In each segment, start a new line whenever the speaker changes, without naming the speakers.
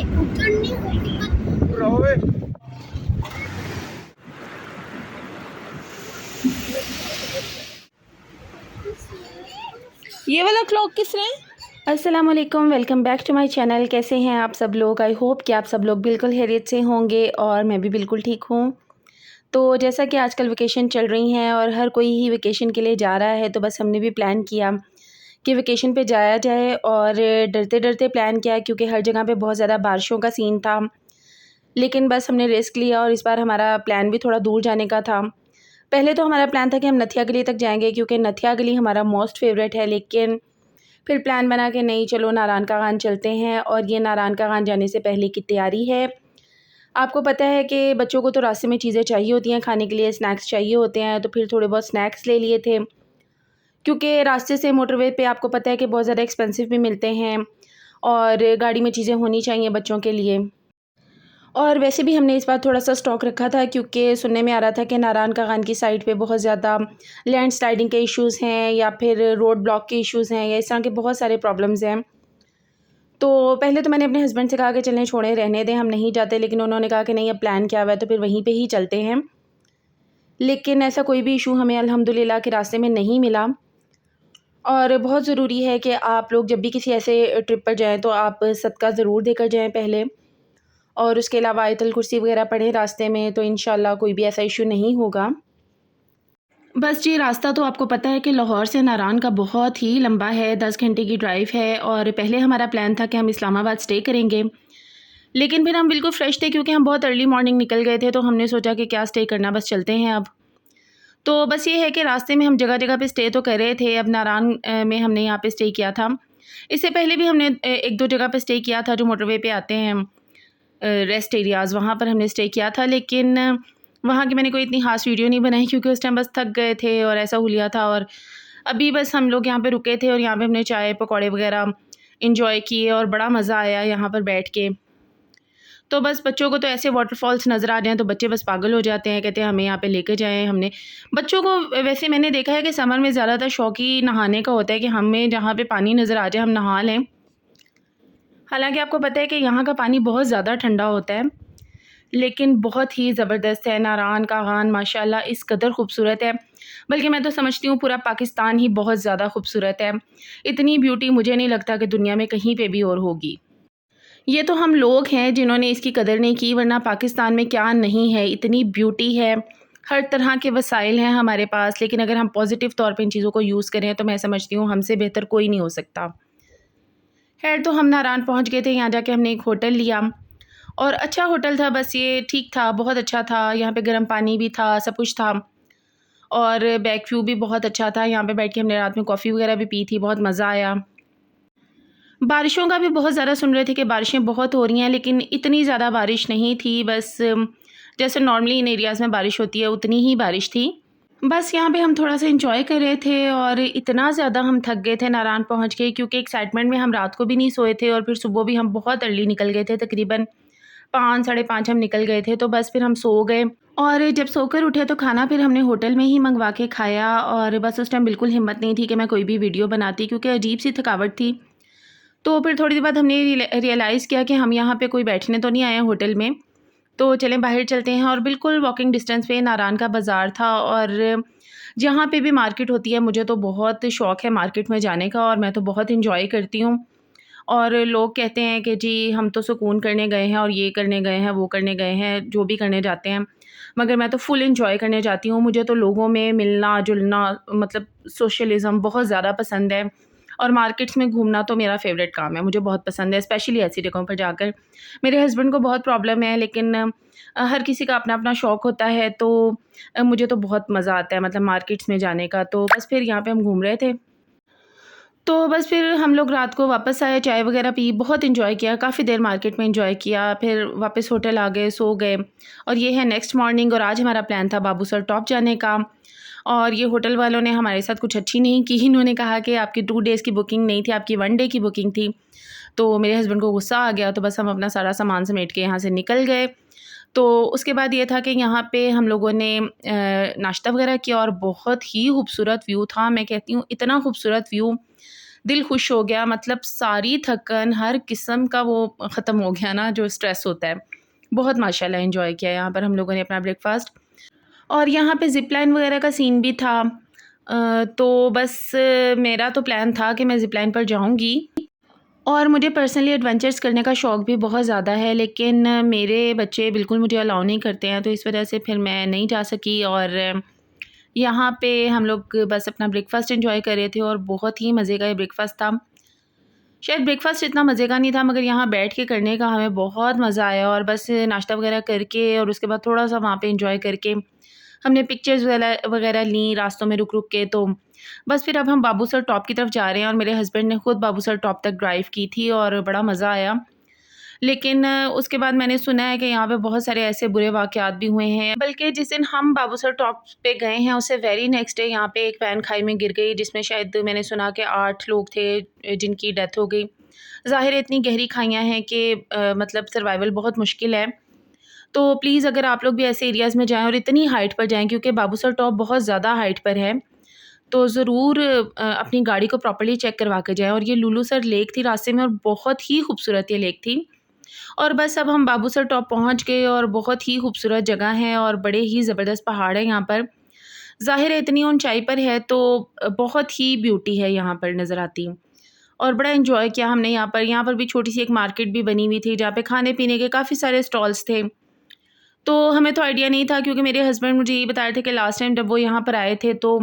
ये वाला क्लॉक किसने? अस्सलाम वालेकुम, welcome back to my channel. कैसे हैं आप सब लोग? आई होप कि आप सब लोग बिल्कुल खैरियत से होंगे और मैं भी बिल्कुल ठीक हूँ। तो जैसा कि आजकल वेकेशन चल रही हैं और हर कोई ही वेकेशन के लिए जा रहा है, तो बस हमने भी प्लान किया कि वेकेशन पे जाया जाए। और डरते-डरते प्लान किया क्योंकि हर जगह पे बहुत ज़्यादा बारिशों का सीन था। लेकिन बस हमने रिस्क लिया और इस बार हमारा प्लान भी थोड़ा दूर जाने का था। पहले तो हमारा प्लान था कि हम नथिया गली तक जाएँगे क्योंकि नथिया गली हमारा मोस्ट फ़ेवरेट है, लेकिन फिर प्लान बना कि नहीं चलो नारायण का खान चलते हैं। और ये नारायण का खान जाने से पहले की तैयारी है। आपको पता है कि बच्चों को तो रास्ते में चीज़ें चाहिए होती हैं खाने के लिए, स्नैक्स चाहिए होते हैं, तो फिर थोड़े बहुत स्नैक्स ले लिए थे क्योंकि रास्ते से मोटरवे पे आपको पता है कि बहुत ज़्यादा एक्सपेंसिव भी मिलते हैं और गाड़ी में चीज़ें होनी चाहिए बच्चों के लिए। और वैसे भी हमने इस बार थोड़ा-सा स्टॉक रखा था क्योंकि सुनने में आ रहा था कि नारायण का खान की साइड पे बहुत ज़्यादा लैंडस्लाइडिंग के इश्यूज़ हैं या फिर रोड ब्लॉक के इश्यूज़ हैं या इस तरह के बहुत सारे प्रॉब्लम्स हैं। तो पहले तो मैंने अपने हस्बैंड से कहा कि चलें छोड़ें, रहने दें, हम नहीं जाते, लेकिन उन्होंने कहा कि नहीं अब प्लान किया हुआ है तो फिर वहीं पे ही चलते हैं। लेकिन ऐसा कोई भी इशू हमें अल्हम्दुलिल्लाह के रास्ते में नहीं मिला। और बहुत ज़रूरी है कि आप लोग जब भी किसी ऐसे ट्रिप पर जाएँ तो आप सदका ज़रूर देकर जाएँ पहले, और उसके अलावा आयतुल कुर्सी वगैरह पढ़ें रास्ते में, तो इंशाल्लाह कोई भी ऐसा इशू नहीं होगा। बस जी, रास्ता तो आपको पता है कि लाहौर से नारायण का बहुत ही लंबा है, 10 घंटे की ड्राइव है। और पहले हमारा प्लान था कि हम इस्लामाबाद स्टे करेंगे, लेकिन फिर हम बिल्कुल फ्रेश थे क्योंकि हम बहुत अर्ली मॉर्निंग निकल गए थे, तो हमने सोचा कि क्या स्टे करना, बस चलते हैं अब। तो बस ये है कि रास्ते में हम जगह-जगह पे स्टे तो कर रहे थे। अब नारायण में हमने यहाँ पे स्टे किया था। इससे पहले भी हमने 1-2 जगह पे स्टे किया था जो मोटरवे पे आते हैं, रेस्ट एरियाज़, वहाँ पर हमने स्टे किया था। लेकिन वहाँ की मैंने कोई इतनी ख़ास वीडियो नहीं बनाई क्योंकि उस टाइम बस थक गए थे और ऐसा हुलिया था। और अभी बस हम लोग यहाँ पे रुके थे और यहाँ पे हमने चाय पकौड़े वग़ैरह एंजॉय किए और बड़ा मज़ा आया यहाँ पर बैठ के। तो बस बच्चों को तो ऐसे वाटरफॉल्स नज़र आ जाएँ तो बच्चे बस पागल हो जाते हैं, कहते हैं हमें यहाँ पे लेके जाएँ। हमने बच्चों को वैसे मैंने देखा है कि समर में ज़्यादातर शौक ही नहाने का होता है कि हमें जहाँ पे पानी नज़र आ जाए हम नहा लें। हालाँकि आपको पता है कि यहाँ का पानी बहुत ज़्यादा ठंडा होता है, लेकिन बहुत ही ज़बरदस्त है। नारायण का खान माशाल्लाह इस कदर खूबसूरत है, बल्कि मैं तो समझती हूँ पूरा पाकिस्तान ही बहुत ज़्यादा खूबसूरत है। इतनी ब्यूटी मुझे नहीं लगता कि दुनिया में कहीं पे भी और होगी। ये तो हम लोग हैं जिन्होंने इसकी कदर नहीं की, वरना पाकिस्तान में क्या नहीं है, इतनी ब्यूटी है, हर तरह के वसाइल हैं हमारे पास। लेकिन अगर हम पॉजिटिव तौर पे इन चीज़ों को यूज़ करें तो मैं समझती हूँ हमसे बेहतर कोई नहीं हो सकता। खैर, तो हम नारायण पहुँच गए थे, यहाँ जाके हमने एक होटल लिया और अच्छा होटल था, बस ये ठीक था, बहुत अच्छा था। यहाँ पे गर्म पानी भी था, सब कुछ था और बैक व्यू भी बहुत अच्छा था। यहाँ पे बैठ के हमने रात में कॉफ़ी वगैरह भी पी थी, बहुत मज़ा आया। बारिशों का भी बहुत ज़्यादा सुन रहे थे कि बारिशें बहुत हो रही हैं, लेकिन इतनी ज़्यादा बारिश नहीं थी। बस जैसे नॉर्मली इन एरियाज़ में बारिश होती है उतनी ही बारिश थी। बस यहाँ पे हम थोड़ा-सा एंजॉय कर रहे थे और इतना ज़्यादा हम थक गए थे नारायण पहुँच के क्योंकि एक्साइटमेंट में हम रात को भी नहीं सोए थे और फिर सुबह भी हम बहुत अर्ली निकल गए थे, तकरीबन 5 साढ़े 5 हम निकल गए थे। तो बस फिर हम सो गए और जब सोकर उठे तो खाना फिर हमने होटल में ही मँगवा के खाया। और बस उस टाइम बिल्कुल हिम्मत नहीं थी कि मैं कोई भी वीडियो बनाती क्योंकि अजीब-सी थकावट थी। तो फिर थोड़ी देर बाद हमने रियलाइज़ किया कि हम यहाँ पे कोई बैठने तो नहीं आए हैं होटल में, तो चलें बाहर चलते हैं। और बिल्कुल वॉकिंग डिस्टेंस पे नारायण का बाज़ार था और जहाँ पे भी मार्केट होती है, मुझे तो बहुत शौक़ है मार्केट में जाने का और मैं तो बहुत एंजॉय करती हूँ। और लोग कहते हैं कि जी हम तो सुकून करने गए हैं और ये करने गए हैं, वो करने गए हैं, जो भी करने जाते हैं, मगर मैं तो फुल एंजॉय करने जाती हूँ। मुझे तो लोगों में मिलना-जुलना, मतलब सोशलिज़्म बहुत ज़्यादा पसंद है और मार्केट्स में घूमना तो मेरा फ़ेवरेट काम है, मुझे बहुत पसंद है, स्पेशली ऐसी जगहों पर जाकर। मेरे हस्बैंड को बहुत प्रॉब्लम है, लेकिन हर किसी का अपना-अपना शौक़ होता है। तो मुझे तो बहुत मज़ा आता है मतलब मार्केट्स में जाने का। तो बस फिर यहाँ पे हम घूम रहे थे। तो बस फिर हम लोग रात को वापस आए, चाय वग़ैरह पी, बहुत एन्जॉय किया, काफ़ी देर मार्केट में एन्जॉय किया, फिर वापस होटल आ गए, सो गए। और ये है नेक्स्ट मॉर्निंग और आज हमारा प्लान था बाबूसर टॉप जाने का। और ये होटल वालों ने हमारे साथ कुछ अच्छी नहीं की, इन्होंने कहा कि आपकी 2 डेज़ की बुकिंग नहीं थी, आपकी 1 डे की बुकिंग थी। तो मेरे हस्बैंड को गुस्सा आ गया, तो बस हम अपना सारा सामान समेट के यहाँ से निकल गए। तो उसके बाद ये था कि यहाँ पे हम लोगों ने नाश्ता वग़ैरह किया और बहुत ही खूबसूरत व्यू था। मैं कहती हूँ इतना खूबसूरत व्यू, दिल खुश हो गया, मतलब सारी थकन हर किस्म का वो ख़त्म हो गया ना, जो स्ट्रेस होता है। बहुत माशाल्लाह एन्जॉय किया यहाँ पर हम लोगों ने अपना ब्रेकफ़ास्ट। और यहाँ पे ज़िप लाइन वगैरह का सीन भी था। तो बस मेरा तो प्लान था कि मैं ज़िप लाइन पर जाऊँगी, और मुझे पर्सनली एडवेंचर्स करने का शौक़ भी बहुत ज़्यादा है, लेकिन मेरे बच्चे बिल्कुल मुझे अलाउ नहीं करते हैं, तो इस वजह से फिर मैं नहीं जा सकी। और यहाँ पे हम लोग बस अपना ब्रेकफ़ास्ट एन्जॉय कर रहे थे, और बहुत ही मज़े का ये ब्रेकफ़ास्ट था। शायद ब्रेकफ़ास्ट इतना मज़े का नहीं था, मगर यहाँ बैठ के करने का हमें बहुत मज़ा आया। और बस नाश्ता वगैरह करके और उसके बाद थोड़ा-सा वहाँ पे एन्जॉय करके हमने पिक्चर्स वगैरह वगैरह ली रास्तों में रुक-रुक के। तो बस फिर अब हम बाबूसर टॉप की तरफ जा रहे हैं, और मेरे हस्बैंड ने खुद बाबूसर टॉप तक ड्राइव की थी और बड़ा मज़ा आया। लेकिन उसके बाद मैंने सुना है कि यहाँ पे बहुत सारे ऐसे बुरे वाक़यात भी हुए हैं। बल्कि जिस दिन हम बाबूसर टॉप पे गए हैं, उससे वेरी नेक्स्ट डे यहाँ पे एक वैन खाई में गिर गई, जिसमें शायद मैंने सुना कि 8 लोग थे जिनकी डेथ हो गई। ज़ाहिर है इतनी गहरी खाइयाँ हैं कि मतलब सर्वाइवल बहुत मुश्किल है। तो प्लीज़ अगर आप लोग भी ऐसे एरियाज़ में जाएँ और इतनी हाइट पर जाएँ, क्योंकि बाबूसर टॉप बहुत ज़्यादा हाइट पर है, तो ज़रूर अपनी गाड़ी को प्रॉपर्ली चेक करवा के जाएँ। और ये लुलुसर लेक थी रास्ते में, और बहुत ही खूबसूरत ये लेक थी। और बस अब हम बाबूसर टॉप पहुँच गए, और बहुत ही खूबसूरत जगह है और बड़े ही ज़बरदस्त पहाड़ है यहाँ पर। ज़ाहिर है इतनी ऊँचाई पर है, तो बहुत ही ब्यूटी है यहाँ पर नज़र आती। और बड़ा एन्जॉय किया हमने यहाँ पर। यहाँ पर भी छोटी-सी एक मार्केट भी बनी हुई थी, जहाँ पे खाने-पीने के काफ़ी सारे स्टॉल्स थे। तो हमें तो आइडिया नहीं था, क्योंकि मेरे हस्बैंड मुझे ये बता रहे थे कि लास्ट टाइम जब वो यहाँ पर आए थे, तो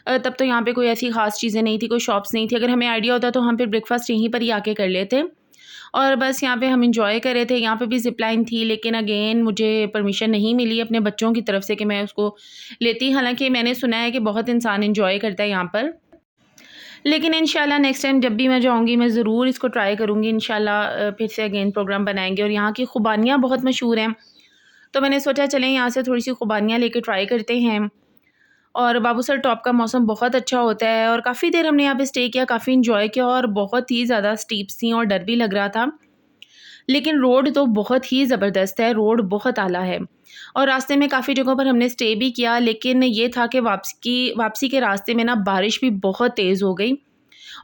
तब तो यहाँ पे कोई ऐसी ख़ास चीज़ें नहीं थी, कोई शॉप्स नहीं थी। अगर हमें आइडिया होता तो हम फिर ब्रेकफ़ास्ट यहीं पर ही आके कर लेते। और बस यहाँ पे हम एन्जॉय कर रहे थे। यहाँ पे भी ज़िप लाइन थी, लेकिन अगेन मुझे परमिशन नहीं मिली अपने बच्चों की तरफ से कि मैं उसको लेती। हालाँकि मैंने सुना है कि बहुत इंसान एन्जॉय करता है यहाँ पर। लेकिन इंशाल्लाह नेक्स्ट टाइम जब भी मैं जाऊँगी, मैं ज़रूर इसको ट्राई करूँगी इंशाल्लाह। फिर से अगेन प्रोग्राम बनाएँगे। और यहाँ की ख़ुबानियाँ बहुत मशहूर हैं, तो मैंने सोचा चलें यहाँ से थोड़ी-सी ख़ुबानियाँ लेके ट्राई करते हैं। और बाबूसर टॉप का मौसम बहुत अच्छा होता है, और काफ़ी देर हमने यहाँ पे स्टे किया, काफ़ी एन्जॉय किया, और बहुत ही ज़्यादा स्टीप्स थी और डर भी लग रहा था। लेकिन रोड तो बहुत ही ज़बरदस्त है, रोड बहुत आला है। और रास्ते में काफ़ी जगहों पर हमने स्टे भी किया, लेकिन ये था कि वापसी के रास्ते में ना बारिश भी बहुत तेज़ हो गई।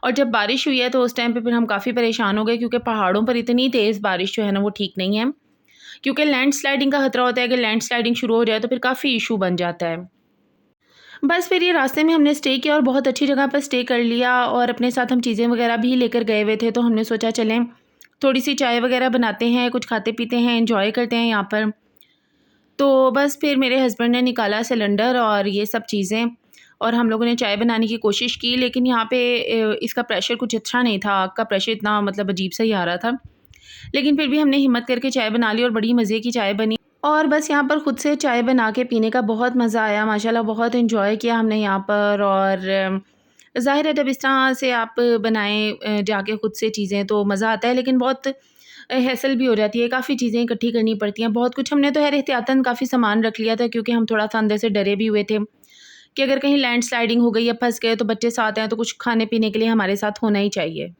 और जब बारिश हुई है, तो उस टाइम पे फिर हम काफ़ी परेशान हो गए, क्योंकि पहाड़ों पर इतनी तेज़ बारिश जो है ना, वो ठीक नहीं है। क्योंकि लैंडस्लाइडिंग का खतरा होता है कि लैंडस्लाइडिंग शुरू हो जाए तो फिर काफ़ी इशू बन जाता है। बस फिर ये रास्ते में हमने स्टे किया, और बहुत अच्छी जगह पर स्टे कर लिया, और अपने साथ हम चीज़ें वगैरह भी लेकर गए हुए थे, तो हमने सोचा चलें थोड़ी-सी चाय वगैरह बनाते हैं, कुछ खाते-पीते हैं, एन्जॉय करते हैं यहाँ पर। तो बस फिर मेरे हस्बैंड ने निकाला सिलेंडर और ये सब चीज़ें, और हम लोगों ने चाय बनाने की कोशिश की, लेकिन यहाँ पे इसका प्रेशर कुछ अच्छा नहीं था, आग का प्रेशर इतना मतलब अजीब सा ही आ रहा था। लेकिन फिर भी हमने हिम्मत करके चाय बना ली, और बड़ी मज़े की चाय बनी। और बस यहाँ पर खुद से चाय बना के पीने का बहुत मज़ा आया, माशाल्लाह बहुत एन्जॉय किया हमने यहाँ पर। और ज़ाहिर है जब इस तरह से आप बनाएँ जाके खुद से चीज़ें, तो मज़ा आता है, लेकिन बहुत हैसल भी हो जाती है, काफ़ी चीज़ें इकट्ठी करनी पड़ती हैं, बहुत कुछ। हमने तो खैर एहतियातन काफ़ी सामान रख लिया था, क्योंकि हम थोड़ा-सा अंदर से डरे भी हुए थे कि अगर कहीं लैंडस्लाइडिंग हो गई या फँस गए, तो बच्चे साथ हैं, तो कुछ खाने-पीने के लिए हमारे साथ होना ही चाहिए।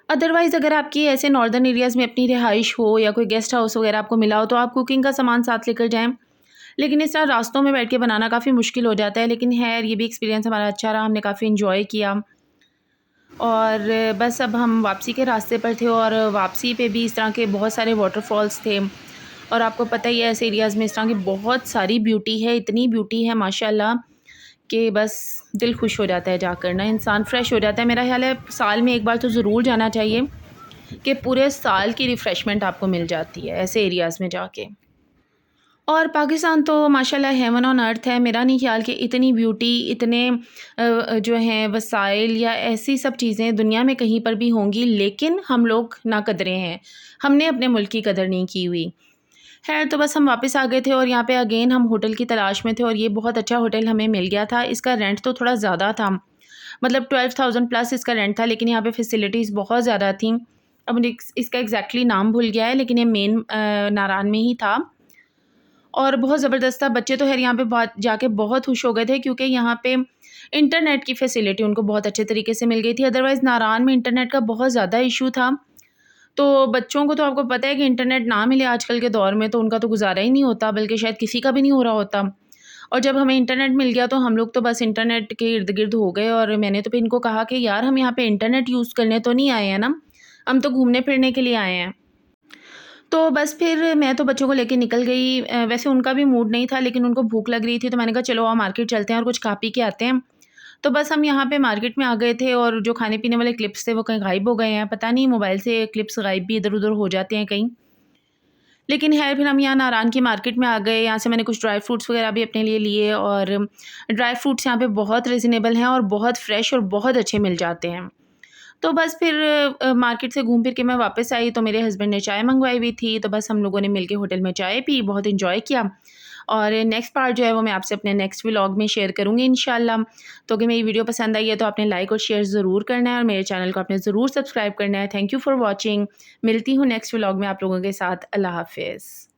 अदरवाइज़ अगर आपकी ऐसे नॉर्दर्न एरियाज़ में अपनी रिहाइश हो, या कोई गेस्ट हाउस वगैरह आपको मिला हो, तो आप कुकिंग का सामान साथ लेकर जाएँ। लेकिन इस तरह रास्तों में बैठ के बनाना काफ़ी मुश्किल हो जाता है, लेकिन ख़ैर ये भी एक्सपीरियंस हमारा अच्छा रहा, हमने काफ़ी एन्जॉय किया। और बस अब हम वापसी के रास्ते पर थे, और वापसी पे भी इस तरह के बहुत सारे वाटरफॉल्स थे। और आपको पता ही है ऐसे एरियाज़ में इस तरह की बहुत सारी ब्यूटी है, इतनी ब्यूटी है माशाल्लाह, कि बस दिल खुश हो जाता है जाकर ना, इंसान फ्रेश हो जाता है। मेरा ख़्याल है साल में एक बार तो ज़रूर जाना चाहिए, कि पूरे साल की रिफ़्रेशमेंट आपको मिल जाती है ऐसे एरियाज़ में जाके। और पाकिस्तान तो माशाल्लाह हेवन ऑन अर्थ है। मेरा नहीं ख़्याल कि इतनी ब्यूटी, इतने जो हैं वसाइल या ऐसी सब चीज़ें दुनिया में कहीं पर भी होंगी, लेकिन हम लोग नाक़दरे हैं। हमने अपने मुल्क की कदर नहीं की हुई। ख़ैर तो बस हम वापस आ गए थे, और यहाँ पे अगेन हम होटल की तलाश में थे, और ये बहुत अच्छा होटल हमें मिल गया था। इसका रेंट तो थोड़ा ज़्यादा था, मतलब 12,000 प्लस इसका रेंट था, लेकिन यहाँ पे फ़ैसिलिटीज़ बहुत ज़्यादा थी। अब मुझे इसका एग्ज़ैक्टली नाम भूल गया है, लेकिन ये मेन नारान में ही था, और बहुत ज़बरदस्त था। बच्चे तो ख़ैर यहाँ पे बहुत जाके बहुत खुश हो गए थे, क्योंकि यहाँ पे इंटरनेट की फ़ैसिलिटी उनको बहुत अच्छे तरीके से मिल गई थी। अदरवाइज़ नारान में इंटरनेट का बहुत ज़्यादा इशू था। तो बच्चों को तो आपको पता है कि इंटरनेट ना मिले आजकल के दौर में, तो उनका तो गुज़ारा ही नहीं होता, बल्कि शायद किसी का भी नहीं हो रहा होता। और जब हमें इंटरनेट मिल गया तो हम लोग तो बस इंटरनेट के इर्द-गिर्द हो गए और मैंने तो फिर इनको कहा कि यार हम यहाँ पे इंटरनेट यूज़ करने तो नहीं आए हैं ना, हम तो घूमने-फिरने के लिए आए हैं। तो बस फिर मैं तो बच्चों को लेके निकल गई वैसे उनका भी मूड नहीं था लेकिन उनको भूख लग रही थी तो मैंने कहा चलो आओ मार्केट चलते हैं और कुछ खा पी के आते हैं। तो बस हम यहाँ पे मार्केट में आ गए थे और जो खाने-पीने वाले क्लिप्स थे वो कहीं गायब हो गए हैं, पता नहीं मोबाइल से क्लिप्स गायब भी इधर-उधर हो जाते हैं कहीं। लेकिन ख़ैर फिर हम यहाँ नारायण की मार्केट में आ गए, यहाँ से मैंने कुछ ड्राई फ्रूट्स वग़ैरह भी अपने लिए लिए और ड्राई फ्रूट्स यहाँ पे बहुत रीज़नेबल हैं और बहुत फ्रेश और बहुत अच्छे मिल जाते हैं। तो बस फिर मार्केट से घूम फिर के मैं वापस आई तो मेरे हस्बैंड ने चाय मँगवाई हुई थी, तो बस हम लोगों ने मिलके होटल में चाय पी, बहुत एन्जॉय किया और नेक्स्ट पार्ट जो है वो मैं आपसे अपने नेक्स्ट व्लॉग में शेयर करूँगी इंशाल्लाह। तो अगर मेरी वीडियो पसंद आई है तो आपने लाइक और शेयर ज़रूर करना है और मेरे चैनल को आपने ज़रूर सब्सक्राइब करना है। Thank you for watching. मिलती हूँ नेक्स्ट व्लॉग में आप लोगों के साथ। अल्लाह हाफ़िज़।